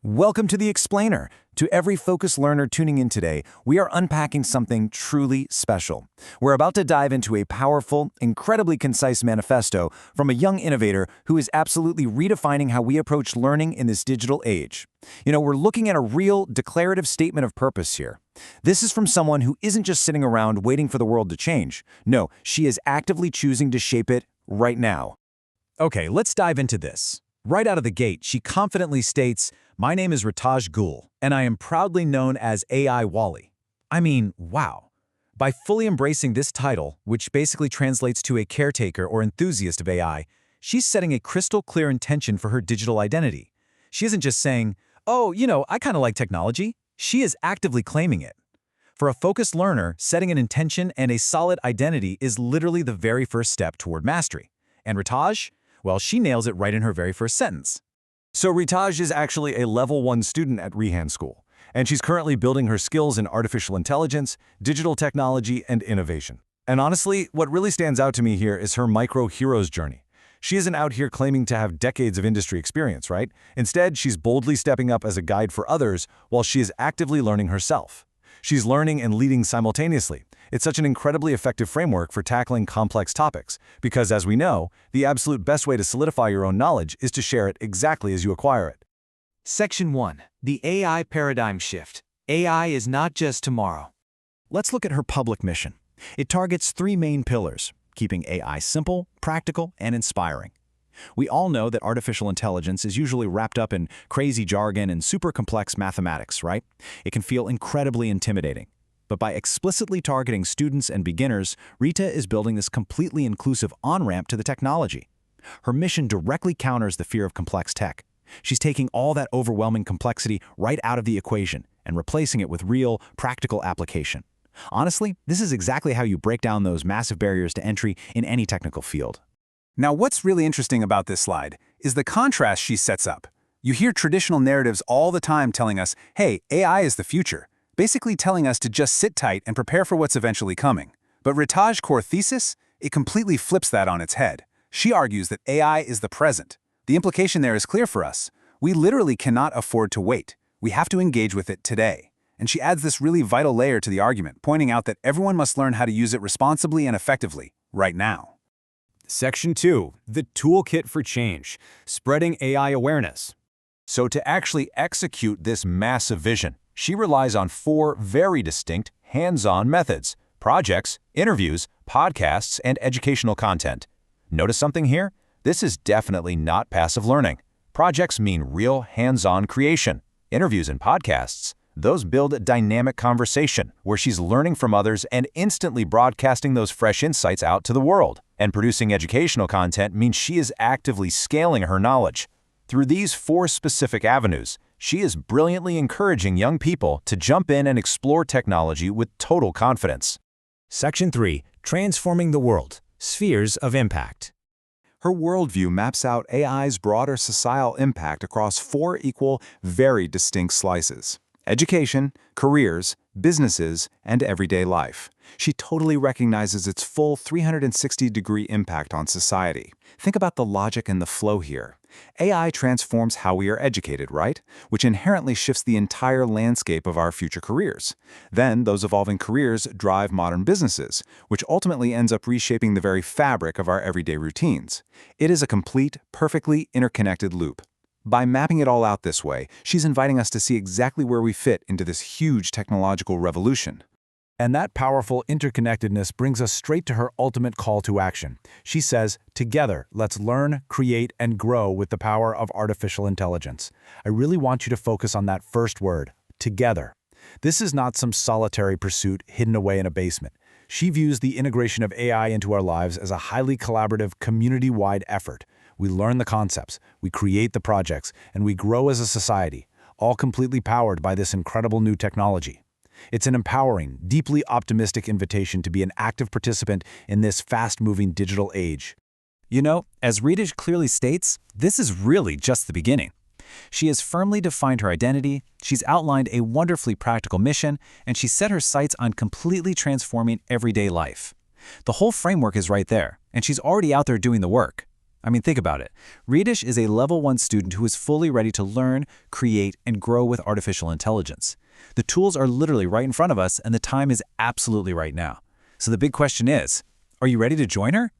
Welcome to The Explainer. To every focused learner tuning in today, we are unpacking something truly special. We're about to dive into a powerful, incredibly concise manifesto from a young innovator who is absolutely redefining how we approach learning in this digital age. We're looking at a real, declarative statement of purpose here. This is from someone who isn't just sitting around waiting for the world to change. No, she is actively choosing to shape it right now. Okay, let's dive into this. Right out of the gate, she confidently states, "My name is Ritaj Gul, and I am proudly known as AI Wali." I mean, wow. By fully embracing this title, which basically translates to a caretaker or enthusiast of AI, she's setting a crystal clear intention for her digital identity. She isn't just saying, "Oh, I kind of like technology." She is actively claiming it. For a focused learner, setting an intention and a solid identity is literally the very first step toward mastery. And Ritaj? Well, she nails it right in her very first sentence. So Ritaj is actually a Level 1 student at Rihan School, and she's currently building her skills in artificial intelligence, digital technology, and innovation. And honestly, what really stands out to me here is her micro-hero's journey. She isn't out here claiming to have decades of industry experience, right? Instead, she's boldly stepping up as a guide for others while she is actively learning herself. She's learning and leading simultaneously. It's such an incredibly effective framework for tackling complex topics, because as we know, the absolute best way to solidify your own knowledge is to share it exactly as you acquire it. Section 1. The AI Paradigm Shift. AI is not just tomorrow. Let's look at her public mission. It targets three main pillars: keeping AI simple, practical, and inspiring. We all know that artificial intelligence is usually wrapped up in crazy jargon and super complex mathematics, right? It can feel incredibly intimidating. But by explicitly targeting students and beginners, Rita is building this completely inclusive on-ramp to the technology. Her mission directly counters the fear of complex tech. She's taking all that overwhelming complexity right out of the equation and replacing it with real, practical application. Honestly, this is exactly how you break down those massive barriers to entry in any technical field. Now, what's really interesting about this slide is the contrast she sets up. You hear traditional narratives all the time telling us, hey, AI is the future, basically telling us to just sit tight and prepare for what's eventually coming. But Ritaj's core thesis, it completely flips that on its head. She argues that AI is the present. The implication there is clear for us. We literally cannot afford to wait. We have to engage with it today. And she adds this really vital layer to the argument, pointing out that everyone must learn how to use it responsibly and effectively, right now. Section 2. The Toolkit for Change. Spreading AI Awareness. So to actually execute this massive vision, she relies on four very distinct, hands-on methods: projects, interviews, podcasts, and educational content. Notice something here? This is definitely not passive learning. Projects mean real hands-on creation. Interviews and podcasts, those build a dynamic conversation where she's learning from others and instantly broadcasting those fresh insights out to the world. And producing educational content means she is actively scaling her knowledge. Through these four specific avenues, she is brilliantly encouraging young people to jump in and explore technology with total confidence. Section 3. Transforming the World. Spheres of Impact. Her worldview maps out AI's broader societal impact across four equal, very distinct slices: education, careers, businesses, and everyday life. She totally recognizes its full 360-degree impact on society. Think about the logic and the flow here. AI transforms how we are educated, right? Which inherently shifts the entire landscape of our future careers. Then, those evolving careers drive modern businesses, which ultimately ends up reshaping the very fabric of our everyday routines. It is a complete, perfectly interconnected loop. By mapping it all out this way, she's inviting us to see exactly where we fit into this huge technological revolution. And that powerful interconnectedness brings us straight to her ultimate call to action. She says, "Together, let's learn, create, and grow with the power of artificial intelligence." I really want you to focus on that first word, together. This is not some solitary pursuit hidden away in a basement. She views the integration of AI into our lives as a highly collaborative, community-wide effort. We learn the concepts, we create the projects, and we grow as a society, all completely powered by this incredible new technology. It's an empowering, deeply optimistic invitation to be an active participant in this fast-moving digital age. As Ritaj clearly states, this is really just the beginning. She has firmly defined her identity, she's outlined a wonderfully practical mission, and she's set her sights on completely transforming everyday life. The whole framework is right there, and she's already out there doing the work. I mean, think about it. Ritaj is a level 1 student who is fully ready to learn, create, and grow with artificial intelligence. The tools are literally right in front of us, and the time is absolutely right now. So the big question is, are you ready to join her?